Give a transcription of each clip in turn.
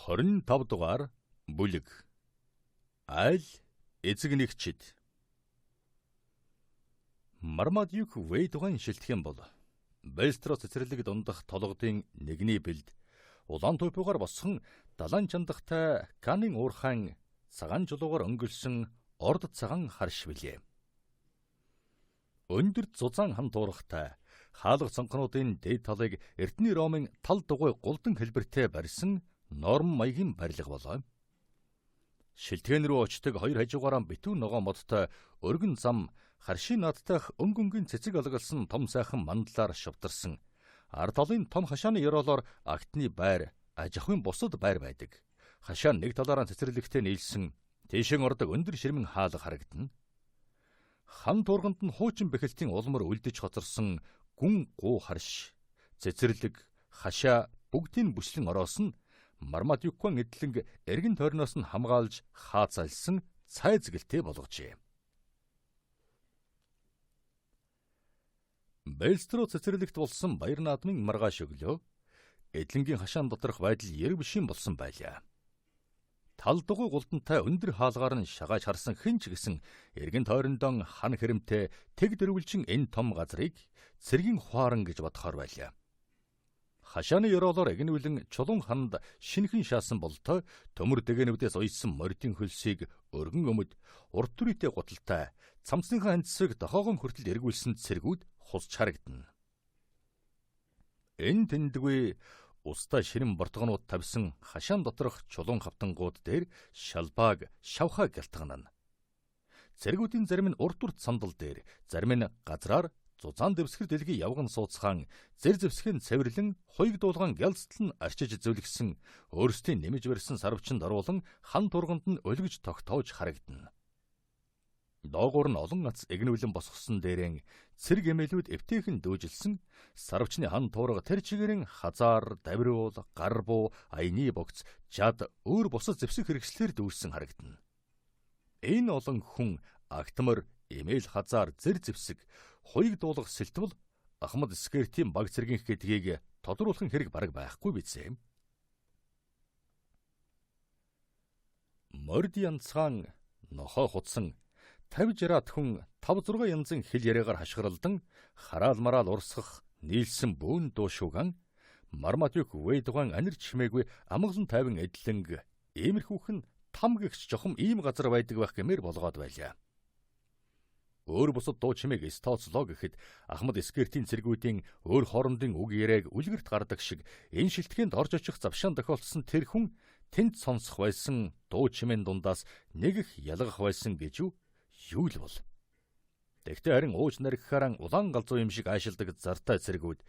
25 дугаар бүлэг. Айл эзэг нэгчид. Мармадюк Вэйдуган шилтгэн бол Бэлстро цэцэрлэг дундах толгодын нэгний бэлд улаан туйпуугаар босхон далайн чандахтай Канын уурхайн цагаан жулуугаар өнгөлсөн орд цагаан харш билээ. Өндөр зузаан хан туурахтай хаалга цонхнуудын дээд талыг Эрдэнэ Ромын тал дугуй гулдан хэлбэртэй барьсан норм маягийн барилга болоо. Шилтгэн рүү очдог хоёр хажуугаараа битүү ногоо модтой өргөн зам харшийн надтайх өнгөнгөн цэцэг алгалсан том сайхан мандлаар шавтарсан ард талын том хашааны ёроолоор агтны байр аж ахуйн бусад байр байдаг. Хашаа нэг талаараа цэцэрлэгтэй нийлсэн тийшэн ордог өндөр ширмэн хаалга харагдана. Хан туурганд нь хуучин бэхэлтийн улмар үлдэж хоцорсон гүн гуу харш, цэцэрлэг, хашаа бүгдийн бүслэн ороосон Мармадюккон эдлэнг эргэн тойрноос нь хамгаалж хаацалсан цай згэлтэй болгожээ. Бэлстро цэцэрлэгт болсон баяр наадмын маргааш өглөө эдлэнгийн хашаан доторх байдал яриг бишийн болсон байлаа. Тал дугуй гулдантай өндөр хаалгаар нь шагааж харсан хинч гисэн эргэн тойрондон хан хэрэмтэй тэг дэрвэлжин энэ том газрыг цэргийн хуаран гэж бодохоор байлаа. Хашааны ёроолоор эгнүүлэн чулуун ханд шинхэн шаасан болтой төмөр дээгнүүдээс уйсан мордын хөлсийг өргөн өмд урт түрийтэй гуталтай цамцныхаа хандсыг дохоогон хүртэл эргүүлсэн цэргүүд хусч харагдана. Энэ тэндгүй устаа ширэн бортгонууд тавьсан хашаан доторх чулуун хавтангууд дээр шалбааг шавхаа гялтганана. Цэргүүдийн зарим нь урт сандал дээр, зарим нь газраар зузаан дэвсгэр дэлхий явган сууцхан зэр зэвсгийн цэвэрлэн хоёг дуулган гялцтал нь арчиж зөвлөсөн өөрсдийн нэмж барьсан сарвчанд оруулан хан турганд нь өлгөж тогтоож харагдана. Доогуур нь олон ац эгнүүлэн босгосон дээрэн цэрэг эмээлүүд эвтэйхэн дөөжилсэн сарвчны хан туурга тэр чигээрэн хазаар, давриул, гарбуу, аяны богц, жад өөр бусад зэвсэг хэрэгслэр дүүрсэн харагдана. Энэ олон хүн агтмар, эмээл хазаар, зэр зэвсэг хоёг дуулах сэлтвэл Ахмад Скертийн баг цэргийн гэдгийг тодруулах хэрэг бараг байхгүй биз. Морди янцхан нохоо хутсан 50-60 хүн 5-6 янзын хэл яриагаар хашгиралдан хараал мараал урсгах нийлсэн бөөн дуушууган Мармадюк Вэйдуган анир чимээгүй амгалан тайван эдлэнг иймэрхүүхэн там гэгч жохом ийм газар байдаг байх гэмээр болгоод байлаа. Өөр бусад дуу чимээг стоцлоо гэхэд Ахмад Скертийн цэргүүдийн өөр хоорондын үг яриаг үлгэрт гардаг шиг энэ шилтгэнд орж очих завшаан тохиолдсон тэр хүн тэнд сонсох байсан дуу чимээн дундаас нэг их ялгах байсан гэж юу л бол. Тэгтээ харин ууж наригхаараа улаан галзуу юм шиг аашилдаг зартай цэргүүд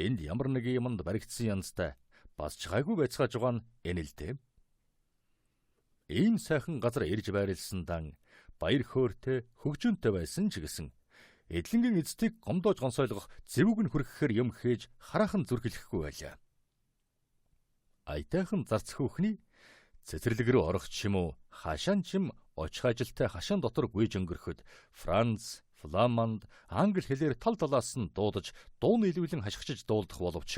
энд ямар нэг юмд баригдсан янзтай бас чагаагүй байцгааж байгаа нь энэ л дээ. Ийм сайхан газар ирж байрлсан баяр хөөртэй хөгжөөнтэй байсан ч гэсэн эдлэнгийн эцдийг гомдоож гонсойлгох зэвүүг нь хүрхэхээр юм хийж хараахан зүрхлэхгүй байлаа. Аятайхан зарц хөөхний цэцэрлэг рүү орох ч юм уу хашаан чим очих ажилтай хашаан дотор гүйж өнгөрөхөд Франц, Фламанд, англи хэлээр тал талаас нь дуудаж дуу нийлүүлэн хашгичж дуулдах боловч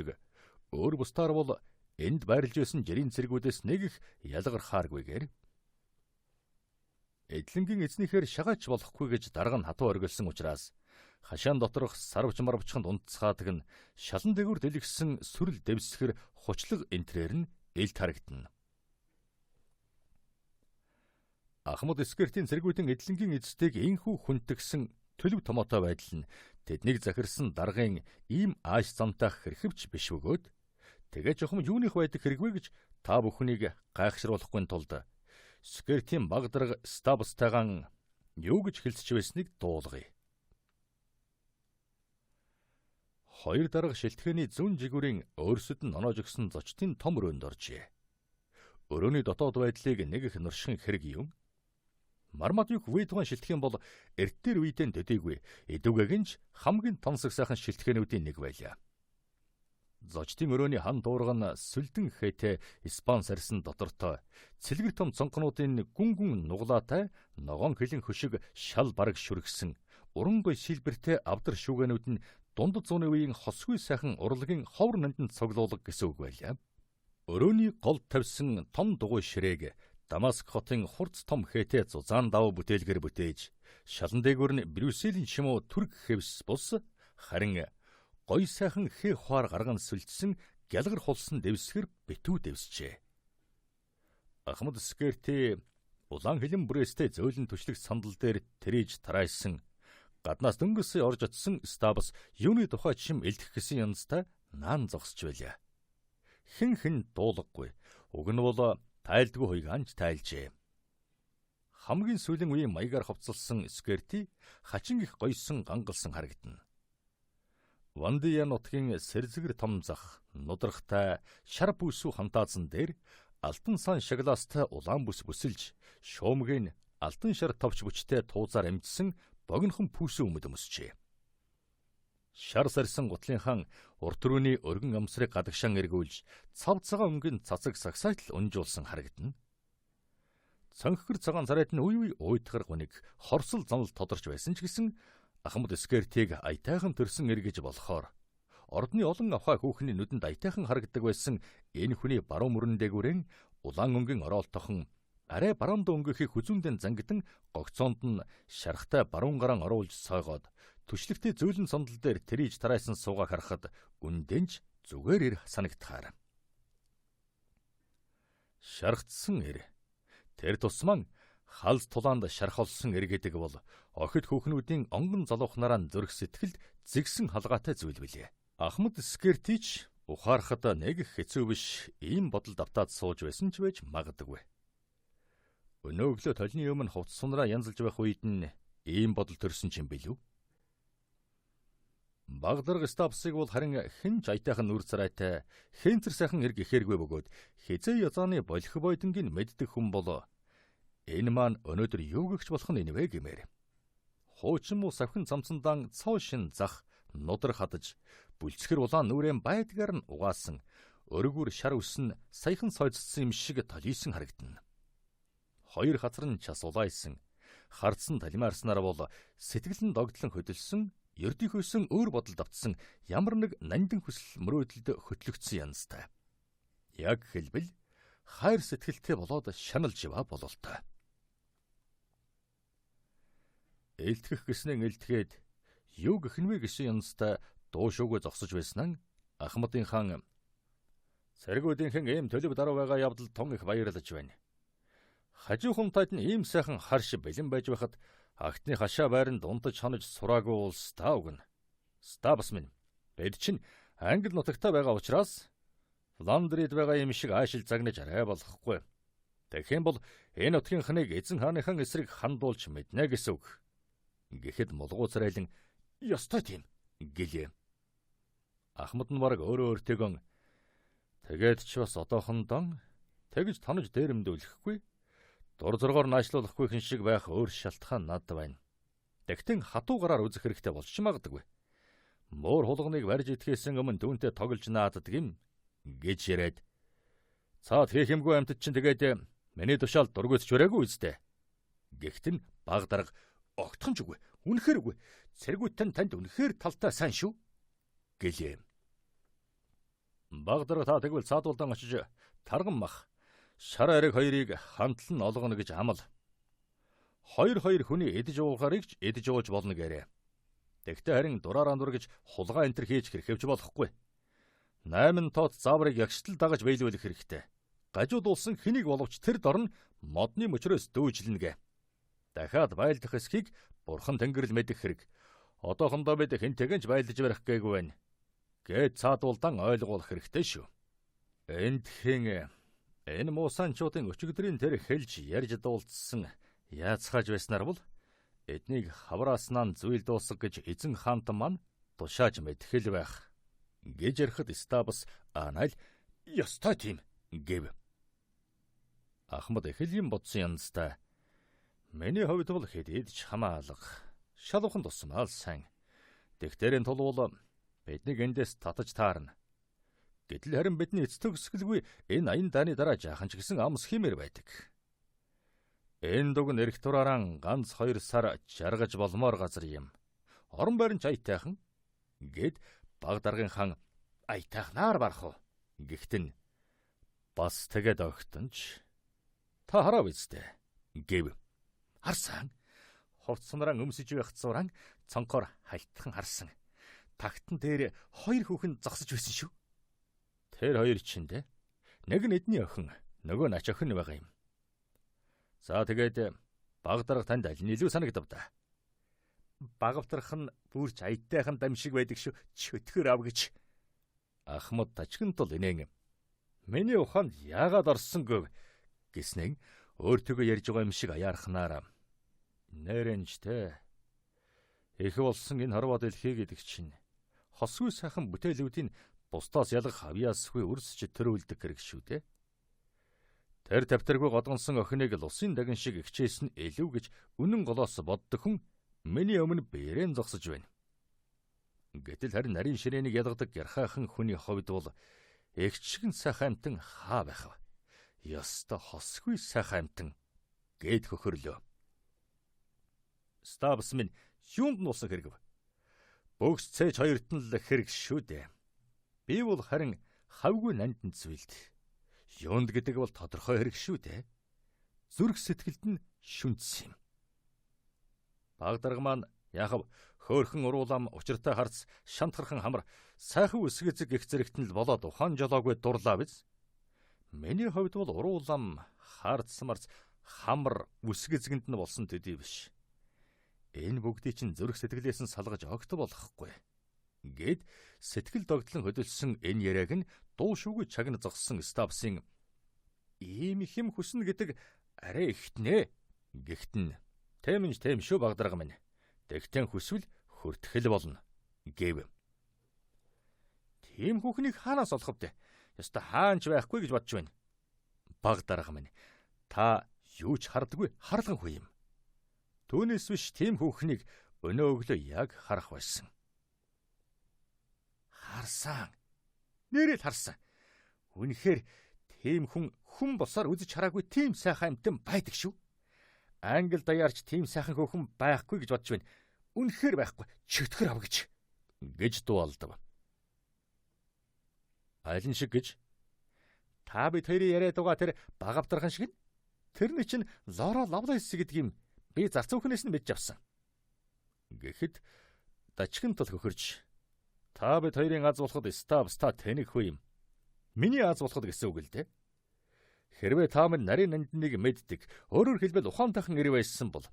өөр бусдаар бол энд байрлж байсан жирийн цэргүүдээс нэг их ялгархааргүйгээр эдлэнгийн эзнийхээр шагаач болохгүй гэж дарга нь хатуу оргилсан учраас хашаан доторх сарвч марвчханд унтцгаадаг нь шалан дээгүүр дэлгэсэн сүрэл дэвсгэр хучлаг энтрээр нь элт харагдана. Ахмад Скертийн цэргүүдийн эдлэнгийн эцдийг инхүү хүндгсэн төлөв томоотой байдал нь тэднийг захирсан даргын ийм ааш замтайх хэрхэвч биш бөгөөд тэгээ жохом юуных байдаг хэрэгвэ гэж та бүхнийг гайхшруулахгүй тулд Скертийн баг дарга Стабстайгаан юу гэж хэлсэж байсныг дуулгая. Хоёр дарга шилтгэний зүүн жигүүрийн өөрсөд нь оноож өгсөн зочдын том өрөөнд оржээ. Өрөөний дотоод байдлыг нэг их нуршин хэрэг юм. Мармадюк Вэйдуган шилтгэн бол эртээр үедээ төдийгүй эдүгэгэнж хамгийн тонсог сайхан шилтгээнүүдийн нэг байлаа. Зочдын өрөөний хан дуурга нь сүлдэн хэтэ Испан сарсан дотортой цэлгэр том цонхнуудын гүн нуглаатай ногоон хилэн хөшиг шал бараг шүргсэн уран гой шилбэртэй авдар шүүгэнүүд нь дундад зууны үеийн хосгүй сайхан урлагийн ховор нандин цоглуулга гэсэн үг байлаа. Өрөөний гол тавьсан том дугуй ширээг Дамаск хотын хурц том хэтэ зузаан даваа бүтээлгээр бүтээж, шалан дээгүүр нь Брюсселийн шимүү түрк хэвс бус, харин гоё сайхан хээ хуаар гарган сүлжсэн гялгар хулсан дэвсгэр битүү дэвсжээ. Ахмад Скерти улаан хилэн бүрээстэй зөөлөн түшлэг сандал дээр тэрэж тараасан, гаднаас дөнгөсөө орж очсон стабс юуны тухай чим элдэх гэсэн янзтай наан зогсож байлаа. Хэн дуулахгүй, уг нь бол тайлдгүй хуйгаанч тайлжээ. Хамгийн сүүлийн үеийн маягаар хувцалсан Скерти хачин их гоёсон гангалсан харагдана. Вандия нутгийн сэрзэгэр том зах, нудрахтай шар бүсүү хантаазан дээр алтан сан шаглаастай улаан бүс бүсэлж, шуумгийн алтан шар товч бүчтэй туузаар амжсан богинохон пүүсүү өмд өмсчээ. Шар сарсан гутлынхан урт рүүний өргөн амсрыг гадагшаан эргүүлж, цав цагаан өнгөнд цацаг сагсаатал унжуулсан харагдана. Цонхгэр цагаан царайд нь үе уйтгар гуниг хорсол занал тодорч байсан ч гэсэн Ахмад Скертиг аятайхан төрсөн эргэж болохоор ордны олон авхай хүүхний нүдэнд аятайхан харагддаг байсан энэ хүний баруун мөрөн дээгүүрэн улаан өнгөн ороолтохон арай баруун дөнгөхийн хүзүүндэн зангидан гогцоонд нь шархтай баруун гараан оруулж сойгоод түшлэгтэй зөөлөн сандал дээр тэрийж тараасан суугаа харахад үндэнж зүгээр ир санагдахаар. Шархтсан ир. Тэр тусман халз тулаанд шархолсон ир гэдэг бол охид хүүхнүүдийн онгон залуухнараа зөрөх сэтгэлд зэгсэн халгаатай зүйл билээ. Ахмад Скертич ухаарахад нэг хэцүү биш ийм бодол давтаад сууж байсан ч байж магадгүй. Өнөөгөө толны өмнө хувц сунраа янзалж байх үед нь ийм бодол төрсөн ч юм билүү? Багдарга стапсыг бол харин хэн ч аятайхан нүр царайтай, хэнцэр сайхан эр гэхээргүй бөгөөд хизээ язааны болох бойдонгийн мэддэг хүн бол энэ маань өнөөдөр юу гэгч болох нь энэвэ гэмээр. Хуучин муу савхин цамцандан цав шин зах нудрах хадаж, бүлцгэр улаан нүрэн байдгаар нь угаасан, өргүр шар үсэн саяхан сойцсон юм шиг толиисэн харагдана. Хоёр хацар нь час улайсан, хардсан талимаарснаар бол сэтгэл нь догтлон хөдөлсөн, ердийнхөөсөн өөр бодол давтсан ямар нэг нандин хүсэл мөрөөдөлд хөтлөгдсөн янзтай. Яг хэлбэл хайр сэтгэлтэй болоод шаналж яваа бололтой. Элтгэх гэснээ элтгээд юу гэх нь вэ гэсэн янзтай дуу шуугүй зогсож байсан нь Ахмадын хаан цэргүүдийнхэн ийм төлөв даруй байгаа явдал тун их баярлаж байна. Хажуухан тад нь ийм сайхан харш бэлэн байж байхад агтны хашаа байранд унтаж хонож сураагүй улс та угна. Стабс минь бид чинь Англи нутагтаа байгаа учраас Фландрид байгаа юм шиг аашил загнаж арай болохгүй. Тэгэх юм бол энэ нутгийн ханыг эзэн хааныхан эсрэг хандуулж мэднэ гэсэн үг. Гэхэд мулгуу царайлан ёстой тийм гэлээ. Ахмад нь бараг өөрөө өөртөөгөө тэгээд ч бас одоохондоо тэгж тонож дээрэмдүүлэхгүй. Дур зоргоор наашлуулахгүй хэн шиг байх өөр шалтгаан надад байна. Тэгтэн хатуу гараар үзэх хэрэгтэй болж магадгүй. Муур хулганыг барьж идэхээс өмнө түүнтэй тоглож нааддаг юм гэж яриад. Цаад хийх юмгүй амьтад чинь тэгээд миний тушаал дургүйч хүрээгүй үстэй. Гэхдээ баг дарга огтхон ч үгүй. Үнэхээр үгүй. Цэргүүтэн танд үнэхээр талтай сайн шүү гэлээ. Баг дарга та тэгвэл цаадуулдан очиж тарган мах шар ариг хоёрыг хамтлан олгоно гэж амал. Хоёр хүний эдэж уугахаарыг ч эдэж ууж болно гэрээ. Тэгтээ харин дураараа дур гэж хулгай энтер хийж хэрхэвч болохгүй. 8 тоод зааврыг ягштал дагаж биелүүлэх хэрэгтэй. Гажууд улсан хэнийг боловч тэр дор нь модны мөчрөөс дүүжлэнэ гэ. Дахиад байлдах эсхийг бурхан тэнгэрл мэдэх хэрэг. Одоохондоо бид хинтэйгэнч байлдаж барих гээгүй байна. Гээд цаадуулдан ойлгуулах хэрэгтэй шүү. Эндхэн энэ муусанчуудын өчигдрийн тэр хэлж ярьж дуулцсан яацхааж байснаар бол эднийг хаврааснаа зүйл дуусах гэж эзэн хаантан маань тушааж мэдхэл байх гэж ярихад стабс анайл ёстой тийм гэв. Ахмад их л юм бодсон янзтай. Миний хувьд бол хэдийд ч хамаалга шалуухан тусмал сайн. Тэгтэрийн тулуул биднийг эндээс татаж таарна. Гэтэл харин бидний эцэг төгсгөлгүй энэ аян дааны дараа жаахан ч гэсэн амс химээр байдаг. Энэ дуг нэрх тураараа ганц 2 сар жаргаж болмоор газар юм. Орон байран ч аятайхан гэд баг даргын хаан аятайхнаар барах уу. Гэхдээ Бас тэгээд огтонч. Та хараа биз дээ. Гэв. Харсан. Хувцсанараа өмсөж байх зураг цонхоор хальтхан харсан. Тагтан дээр 2 хүүхэн зогсож байсан шүү. Тэр 2 чинь дээ. Нэг нь эдний охин, нөгөө нач охин байгаа юм. За тэгээд баг дарга танд аль нь илүү санагдав да? Багавтрах нь бүрч аятайхан дам шиг байдаг шүү. Чөтгөр ав гэж. Ахмад тачган тул инээн. Миний ухаанд яагаад орсонгүй гэснэг өөртөө ярьж байгаа юм шиг аяархнаар. Нэрэнжтэй. Их болсон энэ хорвоо дэлхий гэдэг чинь хосгүй сайхан бүтээлүүдийн бусдаас ялгах авьяасгүй өрсөж төрүүлдэг хэрэг шүү дээ. Тэр тавтаргүй годгонсон охиныг л усын даган шиг ихчээс нь илүү гэж үнэн голоос боддог хүн миний өмнө бэрэн зогсож байна. Гэтэл харин нарийн ширээнийг ялгадаг ярхаахан хүний хувьд бол эгчгэн сайхан амтан хаа байх вэ? Ёстой хосгүй сайхан амтан гээд хөхөрлөө. Стабс минь юунд нуусан хэрэг вэ? Бөгс цээж хоёрт нь л хэрэг шүү дээ. Би бол харин хавгүй нандин зүйлд. Юунд гэдэг бол тодорхой хэрэг шүү дээ. Зүрх сэтгэлд нь шүнц юм. Баг дарга маань яхав хөөхөн уруулам учиртай харц шантгархан хамар сайхан үсгэзэг их зэрэгт нь л болоод ухаан жолоогүй дурлаа биз. Миний хувьд бол уруулам харц марц хамар үсгэзгэнд нь болсон төдий биш. Энэ бүгдийг чинь зүрх сэтгэлээс нь салгаж огт болохгүй. Гэд сэтгэл догтлон хөдөлсөн энэ яриаг нь дуу шүүгүй чагна зогссон Стабсын ийм их юм хүснэ гэдэг арай ихтнэ. Гэхдээ тэм шүү баг дарга минь. Тэгтэн хүсвэл хүртгэл болно гэв. Тийм хүүхнийг хаанаас олох вэ? Яста хаанч байхгүй гэж бодож байна. Баг дарга минь. Та юу ч хардаггүй харлан хүү юм. Түүнээс биш тийм хүүхнийг өнөө өглөө яг харах байсан. Харсан. Нэрэл харсан. Үнэхээр тийм хүн босоор үзэж хараагүй тийм сайхан амтан байдаг шүү. Англи даяарч тийм сайхан хүүхэн байхгүй гэж бодож байна. Үнэхээр байхгүй. Чөтгөр ав гэж дуулдав. Айлын шиг гэж. Та бид хоёрын яриад байгаа тэр багавдархан шиг нь. Тэрний чинь Лора Лавлайс гэдэг юм. Би зарц бүхнээс нь мэдж авсан. Гэхэд дачган тул хөхөрж та бид хоёрын аз болоход Стабс та тэнэг хүү юм. Миний аз болоход гэсэн үг л дээ. Хэрвээ та минь нарийн нандныг мэддэг, өөрөөр хэлбэл ухаантайхан ирэх байсан бол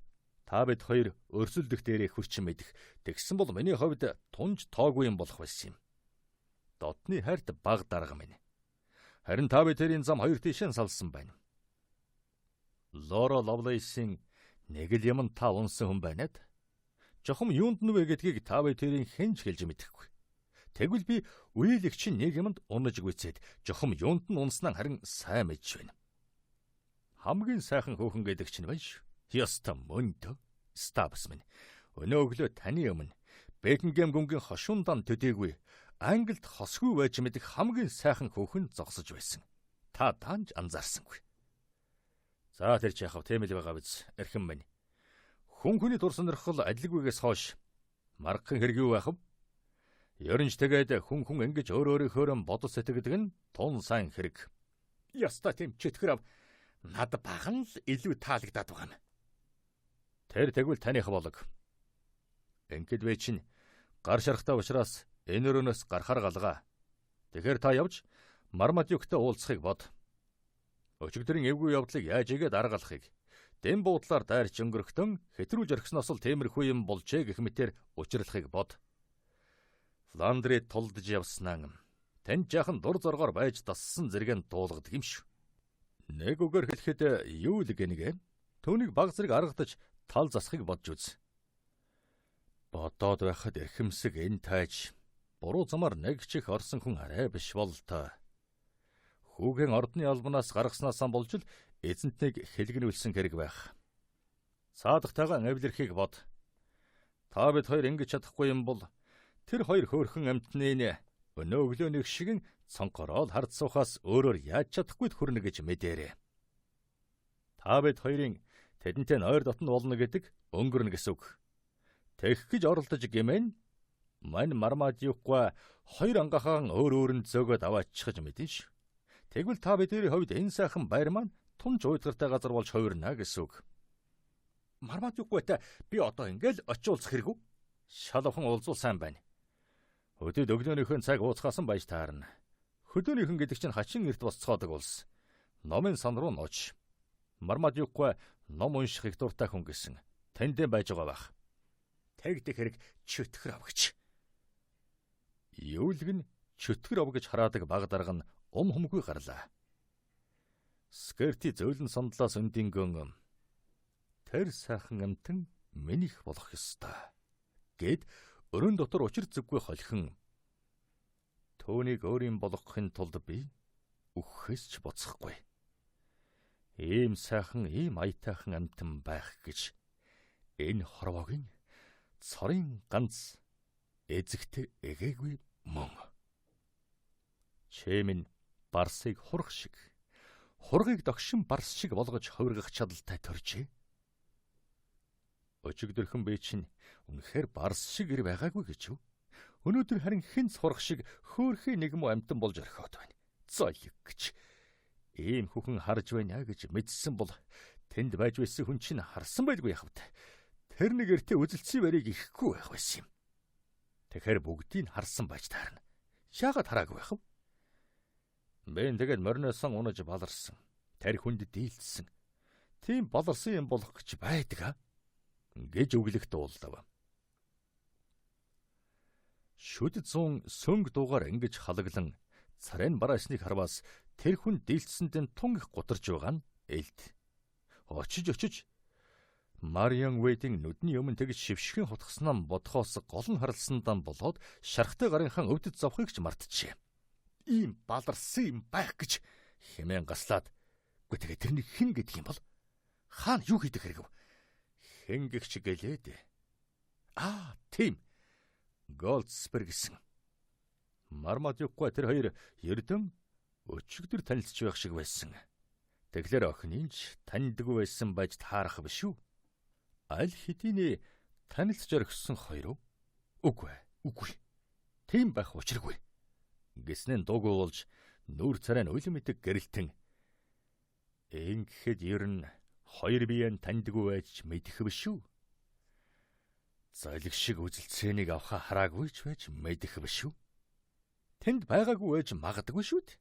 та бид хоёр өрсөлдөх дээрээ хүрчин мэдэх. Тэгсэн бол миний хувьд тунж тоогүй юм болох байсан юм. Дотны хайрт баг дарга минь. Харин та бид хоёрын зам хоёр тишээ салсан байна. Лора Лавлайсийн нэг л юм та унсан хүн байна. Жохом юунд нүвэ гэдгийг та бид хоёрын хэнж хэлж мэдэхгүй. Тэгвэл би үеэлэгч нэг юмд унаж гүйцээд жохом юунд нь унснаа харин сайн мэдж байна. Хамгийн сайхан хөөхөн гэдэг чинь байна шүү. Яста мөндө Стабс минь. Өнөө өглөө таны өмнө Бекингем гүнгийн хошуундан төдийгүй Англид хосгүй байж мэдэх хамгийн сайхан хөөхөн зогсож байсан. Та таанч анзаарсангүй. За тэр ч яхав тийм л байгаа биз. Эрхэм минь. Хүний дур сонирхол адилгүйгээс хойш маргахын хэрэг юу байх вэ? Ерөнж тэгээд хүн ингэж өөрөөрийнхөө бодол сэтгэдэг нь тун сайн хэрэг. Яста тийм чөтгөр ав. Над баган л илүү таалагдаад байгаа юм. Тэр тэгвэл таних болог. Ингээд вэ чинь гар шарахтай учраас энэ өрөөнөөс гарахар галгаа. Тэгэхээр та явж Мармадюктай уулзахыг бод. Өчигдрийн эвгүй явдлыг яаж игээд аргалахыг дэм буудлаар дайрч өнгөрөхтөн хэтрүүлж орхисноос л темирхүү юм болжээ гэх мэтээр учирлахыг бод. Фландрид тулдж явснаа тань жаахан дур зоргоор байж дассан зэрэг нь дуулгадаг юм шүү. Нэг үгээр хэлэхэд юу л гэнэ? Түүнийг баг зэрэг аргадаж тал засахыг бодж үз. Бодоод байхад эрхэмсэг энэ тайж буруу замаар нэг чих орсон хүн арай биш бол та. Хүүгийн ордны албанаас гаргаснаас болж л эзэнтнийг хэлгэнүүлсэн хэрэг байх. Цаадахтайгаа авилэрхийг бод. Та бид хоёр ингэж чадахгүй юм бол тэр хоёр хөөрхөн амтны өнөө өглөөний шигэн цонхороо хард суухаас өөрөөр яаж чадахгүйд хүрнэ гэж мэдээрээ. Та бид хоёрын тэдэнтэй нойр дотн болно гэдэг өнгөрнө гэсэн үг. Тэгэх гэж оролдож гэмээн мань Мармадюк과 хоёр ангахаан өөр өөрөнд зөөгөөд аваачих гэж мэдэн ш. Тэгвэл та бидний хувьд энэ сайхан байр маань тун жуйдгартай газар болж хувирна гэсэн үг. Мармадюкгүй та би одоо ингээл очиулцах хэрэггүй. Шалавхан уулзуул сайн байна. Өдөд өглөөнийхөө цаг ууцхаасан байж таарна. Хөдөөнийхэн гэдэг чинь хачин эрт босцоодог улс. Номын сан руу нууч. Мармадюкгүй ном уншихыг дуртай хүн гэсэн. Тэндээ байж байгаа байх. Тэгдэх хэрэг чөтгөр авгич. Юулг нь чөтгөр авгич хараадаг баг дарга нь humгүй гарлаа. Скерти зөөлөн сандлаас өндингөн тэр сайхан амтан минийх болох ёстой гэд өрөөнд дотор учир зүггүй холихон. Төөнийг өөрийн болгохын тулд би үхэс ч боцохгүй. Ийм сайхан, ийм аятайхан амтан байх гэж энэ хорвоогийн цорын ганц эзэгтэй эгээгүй мөн. Чимэн барсыг хурх шиг, хургийг догшин барс шиг болгож хувиргах чадaltaй төржээ. Өчигдөрхөн би чинь үнэхээр барс шиг ир байгаагүй гэж юу? Өнөөдөр харин хинц хурх шиг хөөхий нэгэн амтан болж орхиод байна. Зоёг гэж. Ийм хүүхэн харж байна гэж мэдсэн бол тэнд байж байсан хүн чинь харсан байлгүй яхав. Тэр нэг эртээ үзэлцсэн барийг ихгүй байх байсан юм. Тэгэхээр бүгдийг харсан байж таарна. Яагаад хараагүй яхав? Бэн тэгээд мориносон унаж баларсан. Тэр хүнд дийлдсэн. Тийм баларсан юм болох гэж байдаг гэж өглөх дуулав. Шүд зүүн сөнг дуугаар ингэж халаглан царайн бараасныг харвас тэр хүн дийлдсэндэн тун их гутарж байгаа нь элд. Очиж Мариан Вэйдийн нүдний өмнө тэгж шившгэн хутгаснаа бодхоос голон харалсандаа болоод шархтай гарынхан өвдөд зовхыг ч мартчихэ. Ийм баларсан юм байх гэж хэмээн гаслаад. Гэхдээ тэгээ тэрний хэн гэдэг юм бол? Хаана юу хийдэг хэрэг вэ? Хэн гэгч гэлээд. Тийм. Голдсберг гэсэн. Мармадюкгүй тэр хоёр эрдэм өчигдөр танилцж байх шиг байсан. Тэгэхээр охинынч таньдгүй байсан байж таарах биш үү? Аль хэдийн танилцж орхисон хоёр уу? Үгүй. Тийм байх учиргүй. Гэснээр дуугуулж нүүр царай нь үлэн мэдэг гэрэлтэн. Ингэхэд ер нь хоёр биеийн таньдгүй байж мэдэх биш үү? Золиг шиг үзэлцээнийг авах хараагүй ч байж мэдэх биш үү? Тэнд байгаагүй байж магадгүй шүү дээ.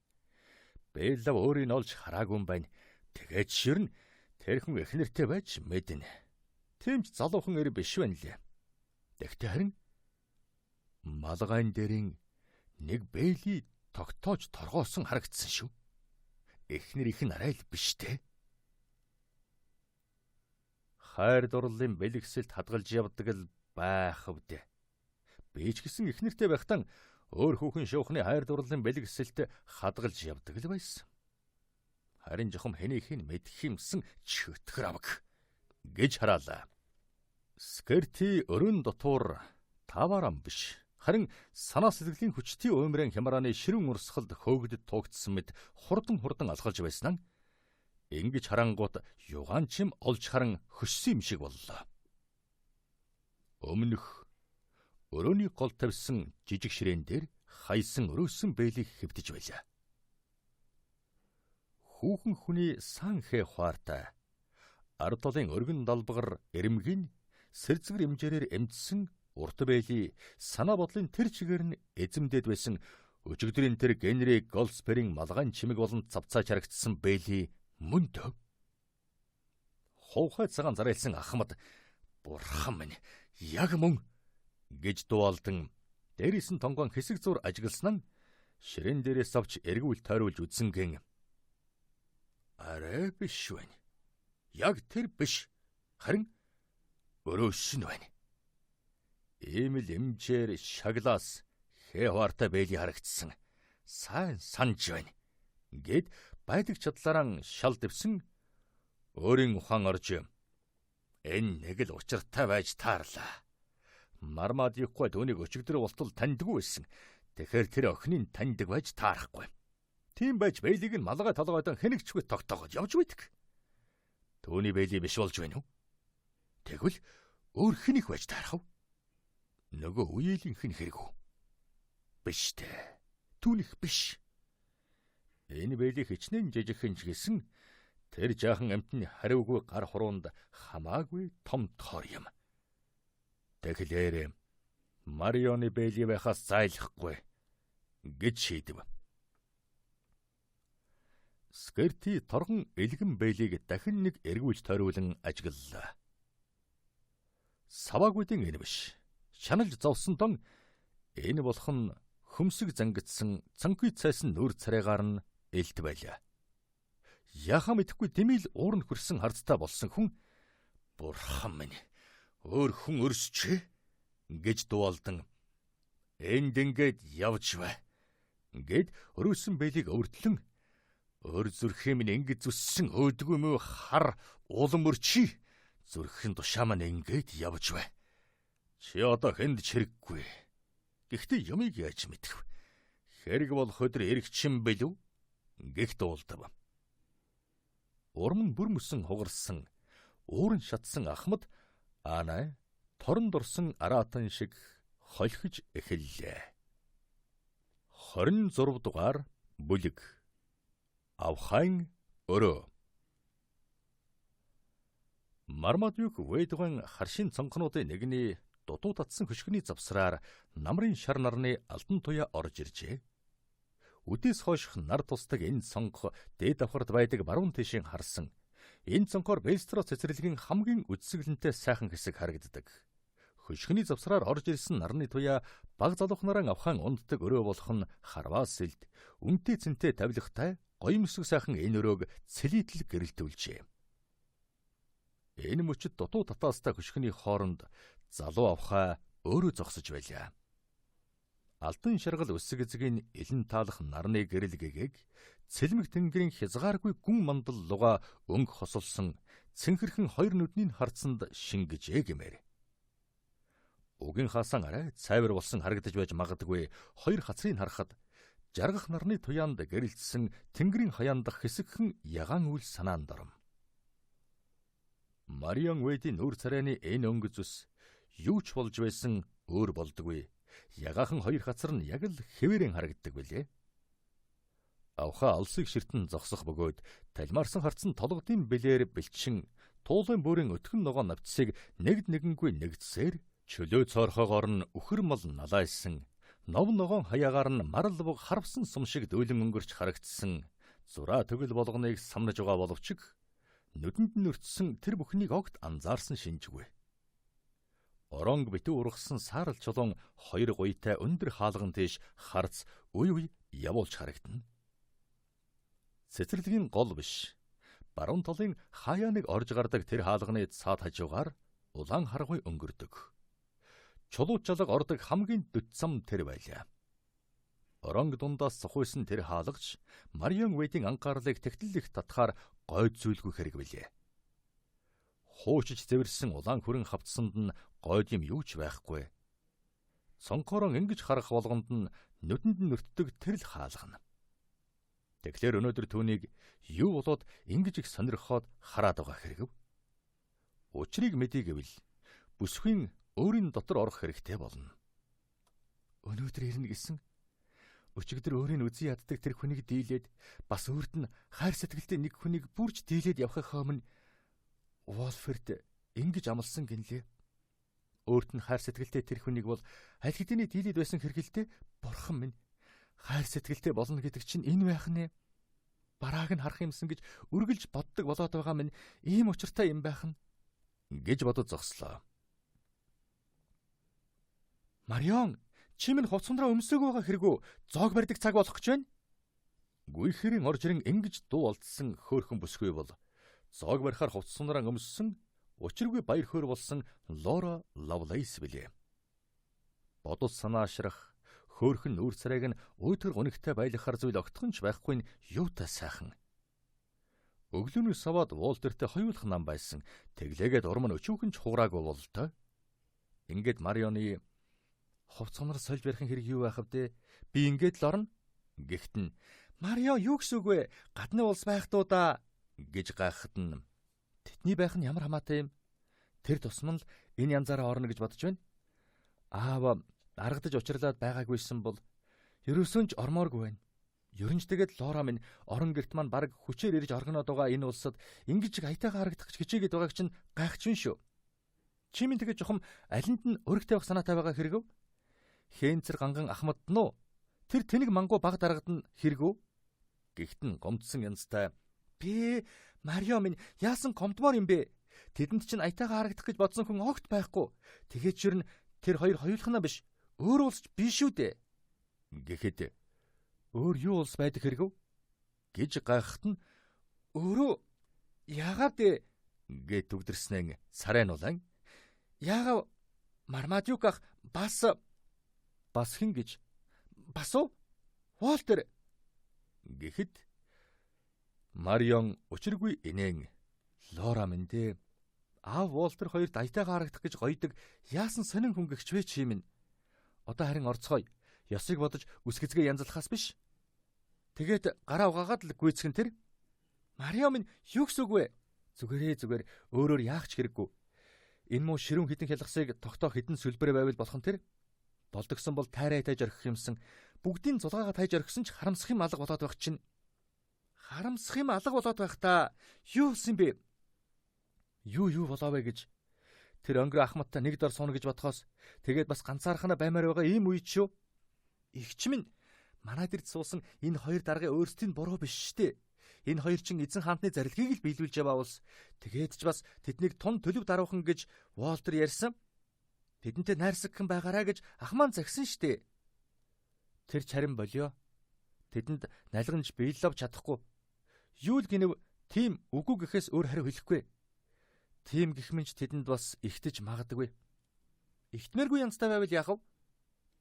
Бэллав өөрийг олж хараагүй юм байна. Тэгээд ширнэ тэр хүн эхнэртэй байж мэднэ. Тэмч залуухан эр биш байна лээ. Тэгтээ харин малгайн дээрийн нэг бэйли тогтоож торгоосон харагдсан шүү. Эхнэр их нарай л биш те. Хайр дурлалын бэлгэсэлд хадгалж явдаг л байх вдэ. Би ч гэсэн эхнэртэй байхдаа өөр хүүхэн шуухны хайр дурлалын бэлгэсэлд хадгалж явдаг л байсан. Харин жохом хэнийхийг мэдэх юмсан чөтгөр авг гэж хараалаа. Скерти өрөн дотор таварам биш. Харин санаа сэтгэлийн хүчтэй уймрын хямрааны ширүүн урсгалд хөөгдөд тугдсан мэд хурдан алхалж байснаа ингэж харангуут югаанчим олж харан хөссөн юм шиг боллоо. Өмнөх өрөөний гол тавьсан жижиг ширээн дээр хайсан өрөөсөн бэлийг хэвдэж байлаа. Хүүхэн хүний сан хэ хуартай ард толын өргөн далбагар эрэмгийн сэрцгэр имжээрээр эмдсэн урт бэйли санаа бодлын тэр чигээр нь эзэмдээд байсан өчигдрийн тэр Генри Голдсбергийн малгайн чимэг болон цавцааж харагдсан бэйли мөн дөө. Хувхай цагаан зарайлсан ахмад бурхан минь яг мөн гэж дуалдан дээрээс нь тонгон хэсэг зур ажигласнаа ширээн дээрээс авч эргүүл тойруулж үзсэнгэн. Арай биш байна. Яг тэр биш. Харин өрөөс нь байна. Ийм л эмчээр шаглаас хэваартай бэйли харагдсан. Сайн санаж байна. Гэд байдаг чадлаараа шал дэвсэн өөрийн ухаан орж энэ нэг л учиртай байж таарлаа. Мармадюкгүй түүнийг өчигдөр болтол таньдгүй байсан. Тэгэхээр тэр охиныг таньдаг байж таарахгүй. Тийм байж бэйлийг нь малгай толгойдон хэнэгчгүй тогтоогод явж байдаг. Түүний бэйли биш болж байна уу? Тэгвэл өөр хэнийх байж таарах вэ? Нөгөө үеэлийнх нь хэрэг үү? Биш дээ. Түүнийх биш. Энэ бэлийг хичнээн жижигхэн ч гэсэн тэр жаахан амтны хариугүй гар хуруунд хамаагүй том тоор юм. Тэгэхээр Марионы бэли байхаас зайлахгүй гэж шийдэв. Скерти торгон элгэн бэлийг дахин нэг эргүүлж тойруулан ажиглалаа. Саваагуудын энэ биш. Шаналж зовсон дон энэ болох нь хөмсөг зангидсан цанхүй цайсан нүүр царайгаар нь элт байлаа. Яхаа мэдэхгүй дэмил уурн хөрсөн харцтай болсон хүн бурхан минь өөр хүн өрсчээ гэж дуулдан энд ингээд явж бай гэд өрөөсөн бэлийг өвөртлөн өр зүрхээ минь ингэж зүссэн өөдгүй мө хар улам өрчи зүрхэн тушаа маань ингээд явж бай. Чи одоо хэнд чирэггүй. Гэхдээ юмыг яаж мэдэх вэ? Хэрэг болох өдөр эргчин бэлв гэх дуулдав. Урам нь бүр мөсөн хугарсан, уурн шатсан Ахмад Анай торон дурсан араатан шиг холхиж эхэллээ. 26 дугаар бүлэг. Авхайн өрөө. Мармадюк Вэйдган харшийн цонхнуудын нэгний дутуу татсан хөшгөний завсраар намрын шар нарны алдан туяа орж иржээ. Үдээс хойших нар тусдаг энэ цонх дээд давхарт байдаг баруун тишийн харсан. Энэ цонхоор Бэлстрос цэцэрлэгийн хамгийн үдсгэлэнтэй сайхан хэсэг харагддаг. Хөшгөний завсраар орж ирсэн нарны туяа баг залуухнараа авхаан унддаг өрөө болох нь харваа сэлд үнтэй цэнтэй тавилгатай гоёмсог сайхан энэ өрөөг цэлийтэл гэрэлтүүлжээ. Энэ мөчөд дутуу татаастай хөшгөний хооронд залуу авхаа өөрөө зогсож байлаа. Алтан шаргал өсөг эзгийн элен таалах нарны гэрэлгээг цэлмэг тэнгэрийн хязгааргүй гүн мандал луга өнгө хосолсон цэнхэрхэн хоёр нүдний харцанд шингэжээ гэмээр. Угийн хаасан арай цайвар болсон харагдаж байж магадгүй хоёр хацрыг харахад жаргах нарны туяанд гэрэлтсэн тэнгэрийн хаяан дах хэсэгхэн ягаан үйл санаанд ором. Марион Вэйдийн нүүр царайны энэ өнгө зүс юу ч болж байсан өөр болдгүй. Ягаахан хоёр хацар нь яг л хэвээрэн харагддаг билээ. Авхаа алсыг ширтэн зогсох бөгөөд талмаарсан харцсан толгодын бэлээр бэлчин туулын бүрийн өтгөн ногоо навцсыг нэгд нэгэнгүй нэгдсээр чөлөө цоорхоогоор нь үхэр мал налайсан нов ногоон хаягаар нь марал буг харвсан сум шиг дөөлөн өнгөрч харагдсан зураа төгөл болгоныг самнаж байгаа боловч нүдэнд нь өртсөн тэр бүхнийг огт анзаарсан шинжгүй. Оронг битүү ургасан саарал чулуун хоёр гуйтай өндөр хаалган тийш харц үе үе явуулж харагдана. Цэцэрлэгийн гол биш. Баруун талын хаяаныг орж гардаг тэр хаалганы цаад хажуугаар улаан харгуй өнгөрдөг. Чулуу чалга ордог хамгийн дөт зам тэр байлаа. Оронг дундаас сухойсон тэр хаалгач Марион Вэйдийн анхаарлыг тэгтэл их татхаар гойд зүйлгүй хэрэг билээ. Хуучиж зэвэрсэн улаан хүрэн хавцсанд нь гойд юм юу ч байхгүй. Цонхорон ингэж харах болгонд нь нүдэнд нь өртдөг тэр л хаалгана. Тэгэхээр өнөөдөр түүнийг юу болоод ингэж их сонирхоод хараад байгаа хэрэг. Учрыг мэдээ гэвэл бүсгүй өөрийн дотор орох хэрэгтэй болно. Өнөөдөр ирнэ гэсэн өчигдөр өөрийн үзий яддаг тэр хүнийг дийлээд бас өөрт нь хайр сэтгэлтэй нэг хүнийг бүрж дийлээд явахын хойно Волферд ингэж амласан гинлээ. Өөрт нь хайр сэтгэлтэй тэр хүнийг бол аль хэдийн дийлээд байсан хэргэлтэй бурхан минь хайр сэтгэлтэй болно гэдэг чинь энэ байх нэ. Барааг нь харах юмсан гэж үргэлж боддог болоод байгаа минь ийм учиртай юм байх нь гэж бодож зогслоо. Марион, чи минь хувцсандраа өмсөг байгаа хэрэггүй зоог барьдаг цаг болох гэж байна. Гүйхэрийн орж ирэн ингэж дуу олдсон хөөхөн бүсгүй бол зоог барихаар хувцсандраа өмссөн учиргүй баяр хөөр болсон Лора Лавлейс билээ. Бодол санаашрах хөөхөн нүүр царайг нь өөдгөр гунигтай байлгахаар зүйл огтхонч байхгүй нь юутай сайхан. Өглөөнөөс аваад Волтертэй хоёулах нам байсан. Тэглээгээд урам нь өчүүхэн ч хуураагүй бололтой. Ингээд Марионы хувцсанар сольж барихын хэрэг юу байх вэ? Би ингээд л орно. Гэхдээ Марио юу гэсэн үг вэ? Гадны улс байх дуу да гэж гайхахад нь тэдний байх нь ямар хамаатай юм? Тэр тусмал л энэ янзаараа орно гэж бодож байна. Аав аргадаж учрлаад байгаагүйсэн бол ерөөсөө ч ормооргүй байна. Ерөнж тэгээд Лора минь орон герт маань баг хүчээр ирж оргоноод байгаа энэ улсад ингэж айтайгаа харагдах гэж хичээгээд байгааг чинь гайхчихвэн шүү. Чи минь тэгээд жохом алинд нь өрг тавих санаатай байгаа хэрэгв? Хээнцэр ганган ахмад нь уу? Тэр тэнэг мангу баг дарагад нь хэрэгв? Гэхдээ гомдсон янзтай. Би Марио минь яасан гомдмоор юм бэ? Тэдэнд чинь айтайгаа харагдах гэж бодсон хүн огт байхгүй. Тэгээд чирэн тэр хоёр хоёулахна биш. Өөр улсч биш үү дээ. Гэхэд өөр юу улс байдаг хэрэгв? Гэж гайхахт нь өөрөө яагаад дээ гэд төгдөрснэн сарайн улаан. Яагаад Мармадюк ах бас хэн гэж бас уу? Волтер гэхэд Марион учиргүй инээн Лора минь дээ. Аав Волтер хоёрт айтайгаа харагдах гэж гойдог яасан сонин хүн гэгч вэ чи минь. Одоо харин орцгоё. Ёсыг бодож үсгэцгээ янзлахаас биш. Тэгээд гараа угаагаад л гүйцгэн тэр. Марио минь юу гэсэн үг вэ? Зүгээр өөрөөр яах ч хэрэггүй. Энэ муу ширүүн хитэн хялгасыг тогтоох хитэн сүлбэрэ байвал болох нь тэр. Болдгсон бол тайраа тайж орхих юмсан. Бүгдийн зулгаагаа тайж орхисон ч харамсах юм алга болоод байх чинь. Харамсах юм алга болоод байх та. Юу болсон бэ? Юу болоо вэ гэж. Тэр өнгөр ахмадтай нэг дор сууна гэж бодхоос тэгээд бас ганцаархнаа баймаар байгаа ийм үед шүү. Игч минь манай дэрд суусан энэ хоёр даргын өөрсдийн буруу биш штэ. Энэ хоёр чин эзэн хаантны зарилгийг л биелүүлж яваа улс. Тэгээд ч бас тэднийг тун төлөв даруухан гэж Волтер ярьсан. Тэдэнтэй найрсагхан байгаарай гэж ахмаан загсан штэ. Тэр чарин болио. Тэдэнд налганж биеллов чадахгүй. Юу л гинэв тийм үгүй гэхээс өөр хариу хэлэхгүй. Тийм гэх мэнч тэдэнд бас ихтэж магадгүй. Ихтмээргүй янзтай байвал яах вэ?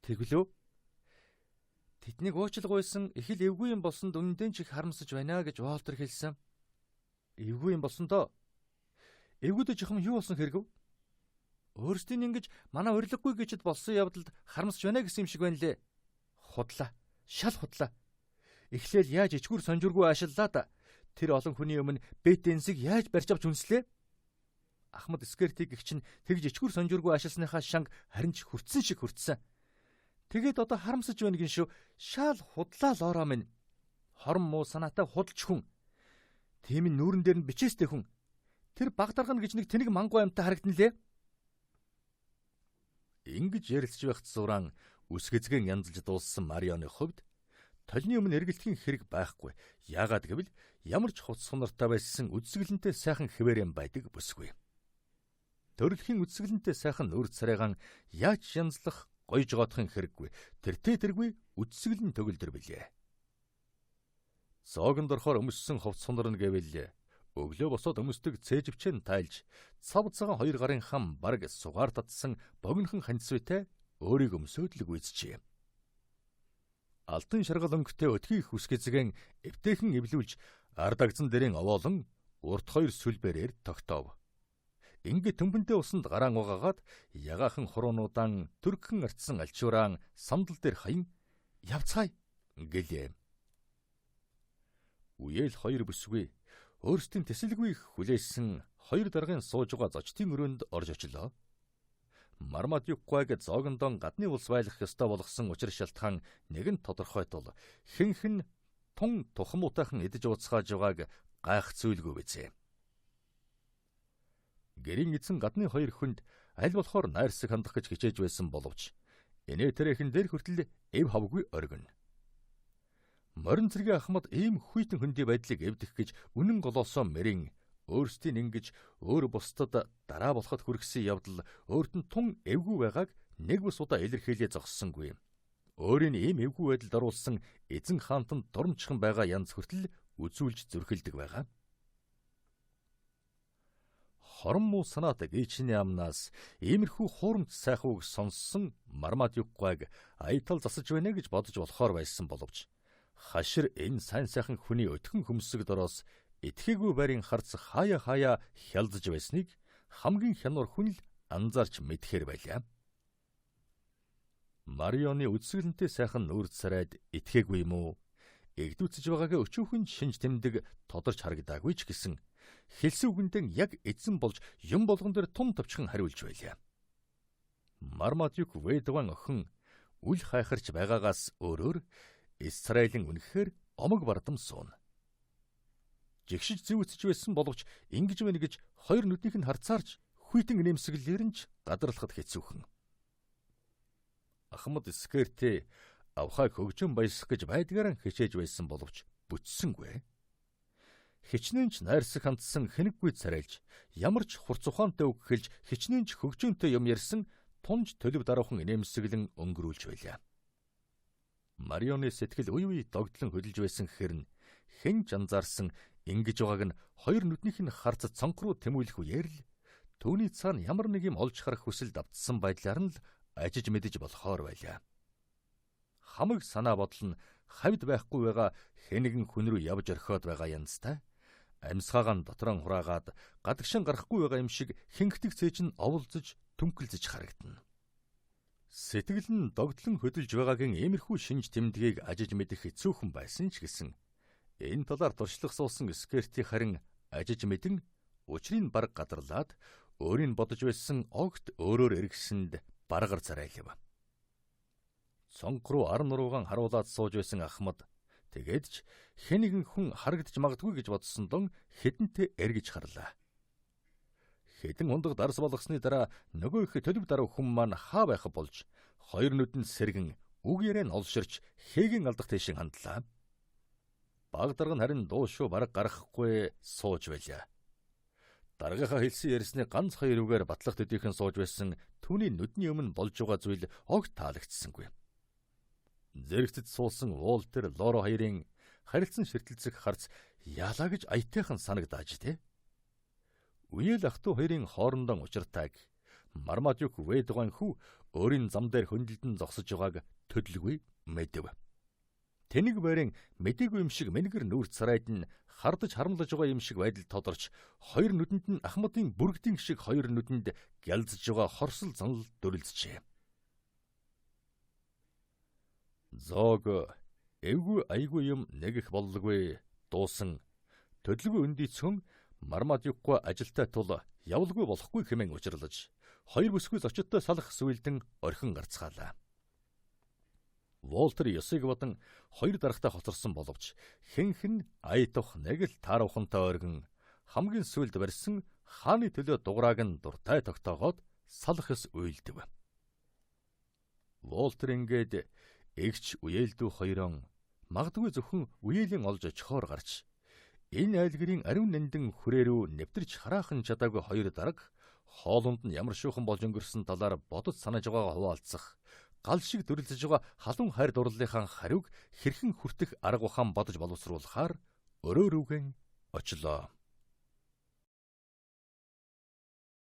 Тэглөө. Тэднийг уучлалгүйсэн их л эвгүй юм болсон үнэндээ ч их харамсаж байна гэж Волтер хэлсэн. Эвгүй юм болсон доо. Эвгүйдэ жохом юу болсон хэрэгв? Өөрсдийн ингэж манай урилгагүй гэчд болсон явдалд харамсаж байна гэсэн юм шиг байна лээ. Худлаа. Шал худлаа. Эхлээл яаж ичгүр сонжургүй аашиллаа да. Тэр олон хүний өмнө Бетенсийг яаж барьж авч үнслээ? Ахмад Скертиг гэх чинь тэгж ичгүр сонжургүй аашилсныхаа шанг харин ч хүртсэн шиг хүртсэн. Тэгээд одоо харамсаж байна гин шүү. Шал худлаа Лора минь. Хорон муу санаатай худалч хүн. Тийм нь нүүрэн дээр нь бичээстэй хүн. Тэр багдаргана гэж нэг тэнэг мангу амьтаа харагдана лээ. Ингэж ярилцж байхад зураан үсгэцгэн янзлж дууссан Марионы хувьд толны өмнө эргэлтийн хэрэг байхгүй. Яагаад гэвэл ямар ч хуц сунартай байсан үдсгэлэнтэй сайхан хэвээрэн байдаг бүсгүй. Төрөлхийн үдсгэлэнтэй сайхан үр царайгаан яаж янзлах гойж гоодохын хэрэггүй. Тэргүй үдсгэлэн төгөлдөр билээ. Зоогонд орохоор өмссөн хувц сунарна гэвэл өглөө босоод өмсдөг цээжвчэн тайлж цав цагаан хоёр гарын хам бараг сугаар татсан богинохон хандсвэтэй өөрийг өмсөөд л гүйцжээ. Алтан шаргал өнгөтэй өтгийх үсгэцгэн эвтэйхэн эвлүүлж ардагцсан дэрийн овоолон урт хоёр сүлбэрээр тогтоов. Ингээд төмбөнтэй усанд гараан угаагаад ягаахан хуруунуудаан төргөн арчсан альчууран самдал дээр хаян явцгаая гэлээ. Үеэл хоёр бүсгүй өөрсдийн тэсэлгүй хүлээсэн хоёр даргын сууж байгаа зочдын өрөөнд орж очлоо. Мармадюкгүйг зоогондон гадны улс байлгах ёстой болгосон учир шалтгаан нэгэн тодорхой тул хэнхэн тун тухмуутайхан идэж ууцгааж байгааг гайх зүйлгүй бизээ. Гэрийн эзэн гадны хоёр хүнд аль болохоор найрсаг хандах гэж хичээж байсан боловч инээ тэрэхэн дээр хүртэл эв хавгүй оргино. Морин цэргийн ахмад ийм хүйтэн хөндөй байдлыг эвдэх гэж үнэн голоосоо мэрийн өөрсдийн ингэж өөр бусдад дараа болоход хүргэсэн явдал өөрт нь тун эвгүй байгааг нэг бус удаа илэрхийлээ зогссонгүй. Өөрийн ийм эвгүй байдалд оруулсан эзэн хаантанд дурамчхан байгаа янз хүртэл үзүүлж зүрхэлдэг байгаа. Хорон муу санаат гээчний амнаас иймэрхүү хуурамч сайхан үг сонссон Мармадюкгүйг аятал засаж байна гэж бодож болохоор байсан боловч хашир энэ сайн сайхан хүний өтгөн хөмсөг дороос итгээгүй байрын харц хаяа хялдж байсныг хамгийн хянуур хүн л анзаарч мэдхээр байлаа. Марионы үдсгэлэнтэй сайхан нүүр царайд итгээгүй юм уу? Эгдүүцэж байгаагээ өчүүхэн шинж тэмдэг тодорч харагдаагүй ч гэсэн хэлсэн үгэндээ яг эзэн болж юм болгон дээр тун товчхон хариулж байлаа. Мармадюк Ведван охин үл хайхарч байгаагаас өөрөөр Израилийн үнэхээр омог бардам суун. Жигшиж зэвүүцэж байсан боловч ингэж байна гэж хоёр нүднийх нь харцаарч хүйтэн нэмсэглэлээр нь ч гадарлахад хэцүүхэн. Ахмад Скертэй авхайг хөгжөн баясах гэж байдгаараа хичээж байсан боловч бүтсэнгүй. Хичнээн ч найрсаг хандсан хэнэггүй царайлж, ямар ч хурц ухаантай үг хэлж, хичнээн ч хөгжөөнтэй юм ярьсан тунж төлөв даруухан нэмсэглэн өнгөрүүлж байлаа. Марионы сэтгэл үе догдлон хөдөлж байсан гэхээр нь хэн ч анзаарсан ингэж байгааг нь хоёр нүднийх нь харц цонх руу тэмүүлэх үеэр л түүний цаана ямар нэг юм олж харах хүсэл давтсан байдлаар нь л ажиж мэдэж болохоор байлаа. Хамаг санаа бодол нь хавьд байхгүй байгаа хэнэгэн хүн рүү явж орхиод байгаа янзтай. Амьсгаагаан дотроо хураагаад гадагшин гарахгүй байгаа юм шиг хингэтэг цээж нь оволзож түнхэлзэж харагдана. Сэтгэл нь догдлон хөдөлж байгаагийн иймэрхүү шинж тэмдгийг ажиж мэдэх хэцүүхэн байсан ч гэсэн энэ талаар туршлах суусан Скерти харин ажиж мэдэн учрыг бараг гадарлаад өөрийн бодож байсан огт өөрөөр эргэсэнд баргар царайлав. Цонх руу ар нуруугаан харуулаад сууж байсан Ахмад тэгээд ч хэн нэгэн хүн харагдаж магадгүй гэж бодсон дон хэдэнтэй эргэж харлаа. Хэдэн ундаг дарс болгосны дараа нөгөө их төлөв даруй хүн маань хаа байх болж хоёр нүдэнд сэргэн үг яриа нь олширч хээгэн алдах тийшин хандлаа. Баг дарга нь харин дуушуу бараг гарахгүй сууж байлаа. Даргийнхаа хэлсэн ярьсны ганц хоёр үгээр батлах төдийхөн сууж байсан түүний нүдний өмнө болж байгаа зүйл огт таалагдсангүй. Зэрэгцэд суусан Волтер Лоро хоёрын харилцан ширтэлцэх харц яалаа гэж аятайхан санагдааж тэ. Үеэл ах トゥ хоёрын хоорондоо учиртайг Мармадюк Вэдган хүү өөрийн зам дээр хөндлөлтөн зогсож байгааг төдөлгүй мэдэв. Тэнийг байрын мэдээгүй юм шиг мэнэгэр нүүрт сарайд нь хардаж харамлаж байгаа юм шиг байдал тодорч хоёр нүдэнд нь Ахмадын бүрэгдийн шиг хоёр нүдэнд гялзж байгаа хорсол занал дүрлэлцжээ. Зог эвгүй айгүй юм нэг их боллоггүй дуусан төдөлгүй өндийцхэн Мармадюк과 ажилтай тул явалгүй болохгүй хэмээн учирлаж хоёр бүсгүй зочидтой салах сүйлдэн орхин гарцгаалаа. Волтер ёсыг бодан хоёр дарагтай хоцорсон боловч хэнхэн аятах нэг л таарахантай оргин хамгийн сүлд барьсан хааны төлөө дуграаг нь дуртай тогтоогоод салах ёс уйлдэв. Волтер ингээд эгч үеэлдүү хоёрон магадгүй зөвхөн үеэлийн олж очихоор гарч энэ айлгэрийн ариун нандин хүрээрүү нэвтэрч хараахан чадаагүй хоёр дарга хоолунд нь ямар шуухан болж өнгөрсөн талаар бодож санаж байгаагаа хуваалцах гал шиг дүрлэж байгаа халуун хайр дурлалынхаа хариуг хэрхэн хүртэх арга ухаан бодож боловсруулахаар өрөө рүүгэн очлоо.